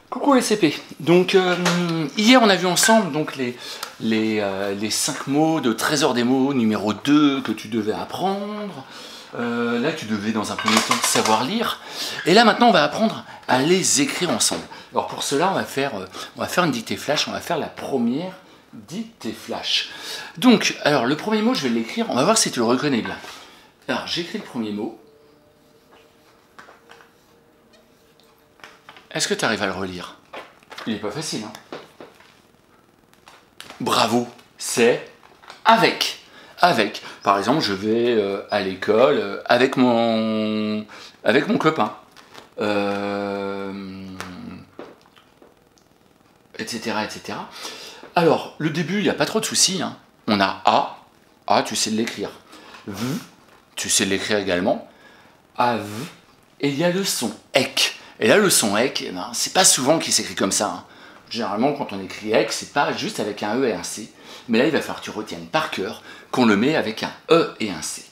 Coucou les CP. Donc hier on a vu ensemble donc les 5 mots de Trésor des mots numéro 2 que tu devais apprendre. Là tu devais dans un premier temps savoir lire. Et là maintenant on va apprendre à les écrire ensemble. Alors pour cela on va faire une dictée flash, on va faire la première dictée flash. Donc alors le premier mot je vais l'écrire, on va voir si tu le reconnais bien. Alors j'écris le premier mot. Est-ce que tu arrives à le relire? Il n'est pas facile, hein? Bravo, c'est avec. Avec. Par exemple, je vais à l'école avec mon copain. Etc., etc. Alors, le début, il n'y a pas trop de soucis, hein. On a A. A, tu sais l'écrire. V, tu sais l'écrire également. A, V. Et il y a le son EK. Et là, le son EK, eh ben, c'est pas souvent qu'il s'écrit comme ça, hein. Généralement, quand on écrit EK, c'est pas juste avec un E et un C. Mais là, il va falloir que tu retiennes par cœur qu'on le met avec un E et un C.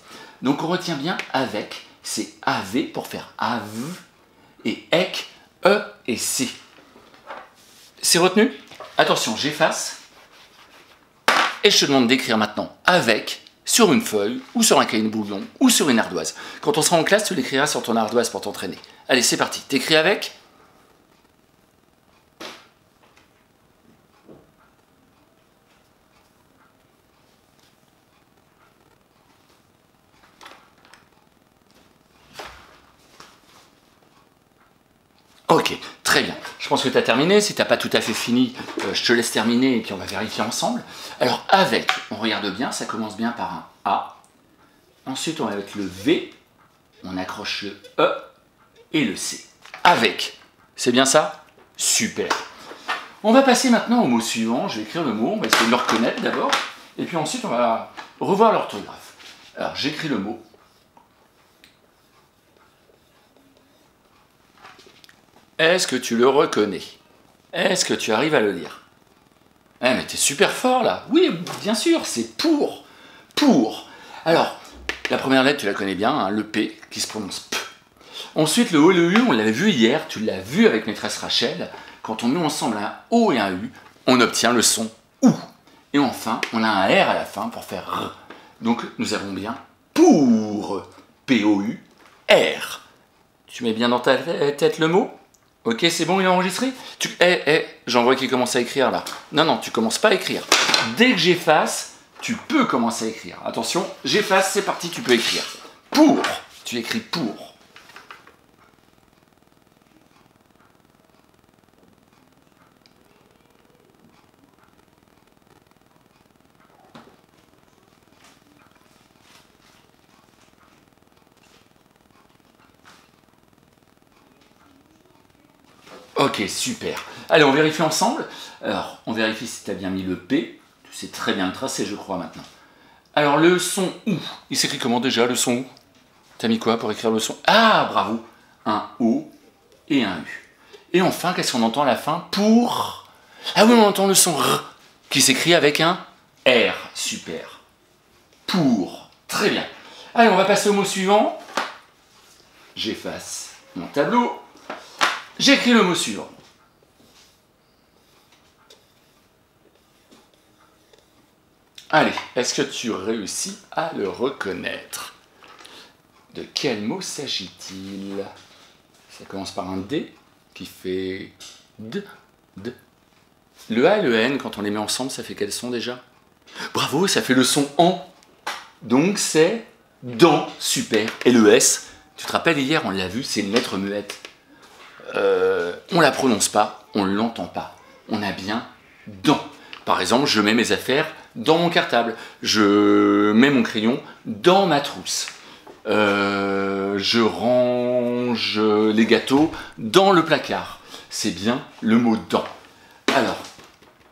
Donc, on retient bien avec, c'est AV pour faire AV, et EK, E et C. C'est retenu? Attention, j'efface. Et je te demande d'écrire maintenant avec, sur une feuille, ou sur un cahier de bouillon, ou sur une ardoise. Quand on sera en classe, tu l'écriras sur ton ardoise pour t'entraîner. Allez, c'est parti. T'écris avec. Ok, très bien. Je pense que tu as terminé. Si tu n'as pas tout à fait fini, je te laisse terminer et puis on va vérifier ensemble. Alors, avec, on regarde bien, ça commence bien par un A. Ensuite, on va avec le V, on accroche le E et le C. Avec, c'est bien ça? Super. On va passer maintenant au mot suivant. Je vais écrire le mot, on va essayer de le reconnaître d'abord. Et puis ensuite, on va revoir l'orthographe. Alors, j'écris le mot. Est-ce que tu le reconnais? Est-ce que tu arrives à le lire? Eh mais t'es super fort là. Oui, bien sûr, c'est pour. Pour. Alors, la première lettre, tu la connais bien, hein, le P, qui se prononce P. Ensuite, le O et le U, on l'avait vu hier, tu l'as vu avec maîtresse Rachel. Quand on met ensemble un O et un U, on obtient le son OU. Et enfin, on a un R à la fin pour faire R. Donc, nous avons bien pour. P-O-U-R. Tu mets bien dans ta tête le mot? Ok, c'est bon, il est enregistré? J'en vois qu'il commence à écrire là. Non, non, tu commences pas à écrire. Dès que j'efface, tu peux commencer à écrire. Attention, j'efface, c'est parti, tu peux écrire. Pour, tu écris pour. Ok, super. Allez, on vérifie ensemble. Alors, on vérifie si tu as bien mis le P. Tu sais très bien le tracer, je crois, maintenant. Alors, le son OU. Il s'écrit comment déjà, le son OU? T'as mis quoi pour écrire le son? Ah, bravo. Un O et un U. Et enfin, qu'est-ce qu'on entend à la fin? Pour. Ah oui, on entend le son R, qui s'écrit avec un R. Super. Pour. Très bien. Allez, on va passer au mot suivant. J'efface mon tableau. J'écris le mot suivant. Allez, est-ce que tu réussis à le reconnaître? De quel mot s'agit-il? Ça commence par un D qui fait D, D. Le A et le N, quand on les met ensemble, ça fait quel son déjà? Bravo, ça fait le son en. Donc c'est dans, super. Et le S, tu te rappelles hier, on l'a vu, c'est une lettre muette. On la prononce pas, on l'entend pas. On a bien dans. Par exemple, je mets mes affaires dans mon cartable. Je mets mon crayon dans ma trousse. Je range les gâteaux dans le placard. C'est bien le mot dans. Alors,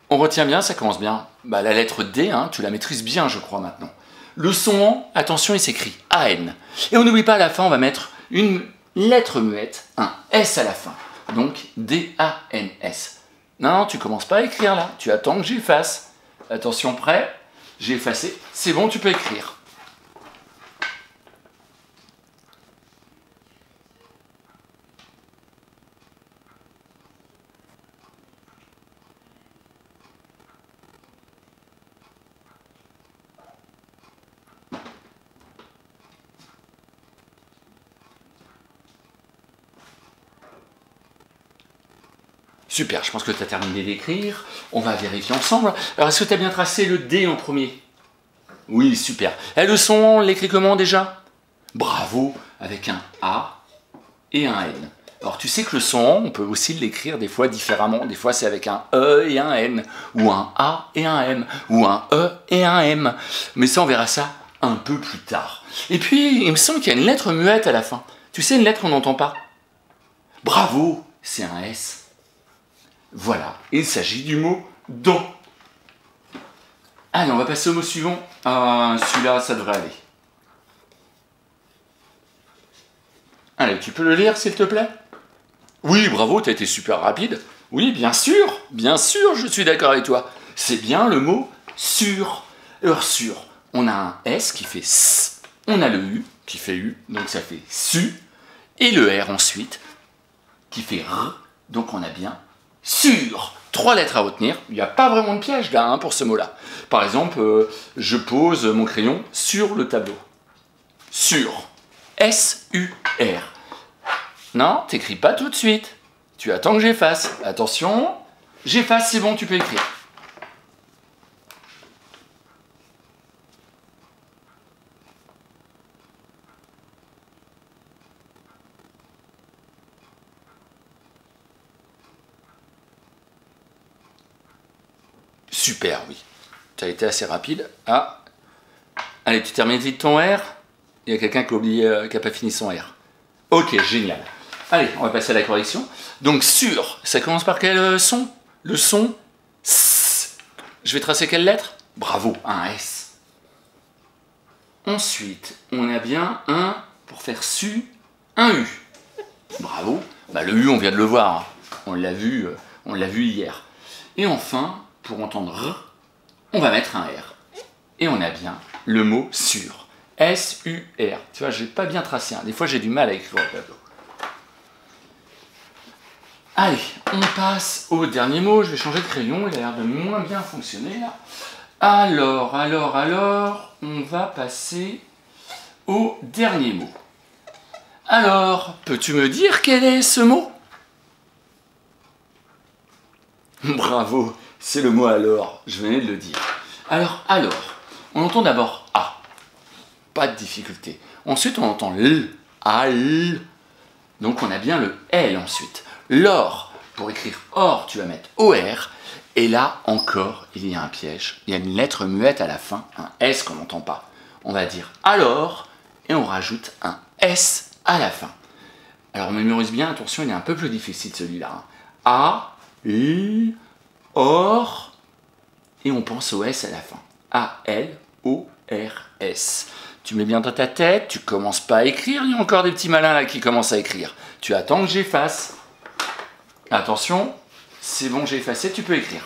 on retient bien, ça commence bien. Bah, la lettre D, hein, tu la maîtrises bien, je crois, maintenant. Le son en, attention, il s'écrit A-N. Et on n'oublie pas, à la fin, on va mettre une lettre muette, un S à la fin. Donc, D-A-N-S. Non, tu commences pas à écrire là. Tu attends que j'efface. Attention, prêt? J'ai effacé. C'est bon, tu peux écrire. Super, je pense que tu as terminé d'écrire. On va vérifier ensemble. Alors, est-ce que tu as bien tracé le D en premier? Oui, super. Et le son, on l'écrit comment déjà? Bravo, avec un A et un N. Alors, tu sais que le son, on peut aussi l'écrire des fois différemment. Des fois, c'est avec un E et un N, ou un A et un M, ou un E et un M. Mais ça, on verra ça un peu plus tard. Et puis, il me semble qu'il y a une lettre muette à la fin. Tu sais, une lettre qu'on n'entend pas. Bravo, c'est un S. Voilà, il s'agit du mot « don ». Allez, on va passer au mot suivant. Celui-là, ça devrait aller. Allez, tu peux le lire, s'il te plaît? Oui, bravo, tu as été super rapide. Oui, bien sûr, je suis d'accord avec toi. C'est bien le mot « sur ». Alors, sur, on a un S qui fait « S », on a le U qui fait « U », donc ça fait « su », et le R ensuite, qui fait « R », donc on a bien « sur ». 3 lettres à retenir, il n'y a pas vraiment de piège là pour ce mot-là. Par exemple, je pose mon crayon sur le tableau. Sur. S-U-R. Non, t'écris pas tout de suite. Tu attends que j'efface. Attention, j'efface, c'est bon, tu peux écrire. Super, oui. Tu as été assez rapide. Ah. Allez, tu termines vite ton R. Il y a quelqu'un qui a oublié, qui n'a pas fini son R. Ok, génial. Allez, on va passer à la correction. Donc, sur, ça commence par quel son? Le son S. Je vais tracer quelle lettre? Bravo, un S. Ensuite, on a bien un, pour faire su, un U. Bravo. Bah, le U, on vient de le voir. On l'a vu hier. Et enfin, pour entendre R, on va mettre un R. Et on a bien le mot sur. S-U-R. Tu vois, j'ai pas bien tracé. Des fois, j'ai du mal à écrire au tableau. Allez, on passe au dernier mot. Je vais changer de crayon. Il a l'air de moins bien fonctionner, là. Alors, on va passer au dernier mot. Alors, peux-tu me dire quel est ce mot? Bravo, c'est le mot alors. Je venais de le dire. Alors, on entend d'abord A. Pas de difficulté. Ensuite, on entend L. A, L. Donc, on a bien le L ensuite. L'or, pour écrire or, tu vas mettre OR. Et là, encore, il y a un piège. Il y a une lettre muette à la fin, un S qu'on n'entend pas. On va dire alors, et on rajoute un S à la fin. Alors, on mémorise bien, attention, il est un peu plus difficile celui-là. A, L, or, et on pense au S à la fin. A-L-O-R-S. Tu mets bien dans ta tête, tu commences pas à écrire, il y a encore des petits malins là qui commencent à écrire. Tu attends que j'efface. Attention, c'est bon, j'ai effacé, tu peux écrire.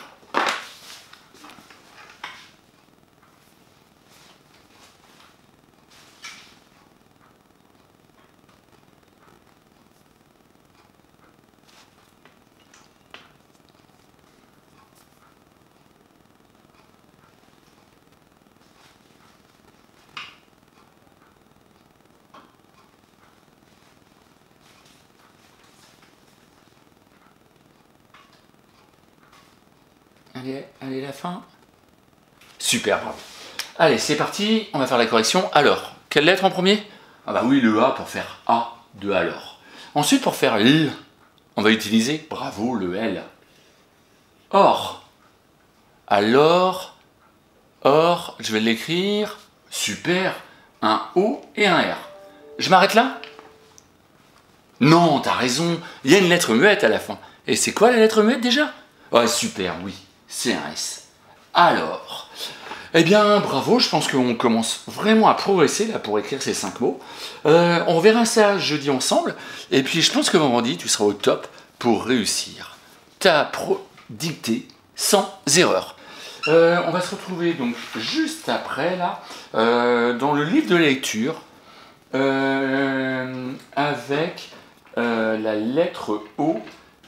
Allez, la fin. Super, bravo. Allez, c'est parti, on va faire la correction. Alors, quelle lettre en premier? Ah bah oui, le A pour faire A de alors. Ensuite, pour faire L, on va utiliser, bravo, le L. Or. Alors, or, je vais l'écrire. Super, un O et un R. Je m'arrête là? Non, t'as raison, il y a une lettre muette à la fin. Et c'est quoi la lettre muette déjà? Ouais, super, oui. C'est un S. Alors, eh bien, bravo, je pense qu'on commence vraiment à progresser là pour écrire ces 5 mots. On verra ça jeudi ensemble. Et puis, je pense que vendredi, tu seras au top pour réussir ta dictée sans erreur. On va se retrouver donc juste après, là, dans le livre de lecture, avec la lettre O.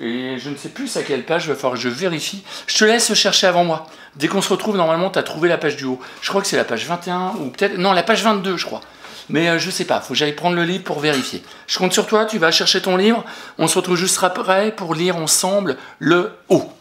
Et je ne sais plus à quelle page, il va falloir que je vérifie. Je te laisse chercher avant moi. Dès qu'on se retrouve, normalement, tu as trouvé la page du haut. Je crois que c'est la page 21, ou peut-être... Non, la page 22, je crois. Mais je sais pas, faut que j'aille prendre le livre pour vérifier. Je compte sur toi, tu vas chercher ton livre. On se retrouve juste après pour lire ensemble le O.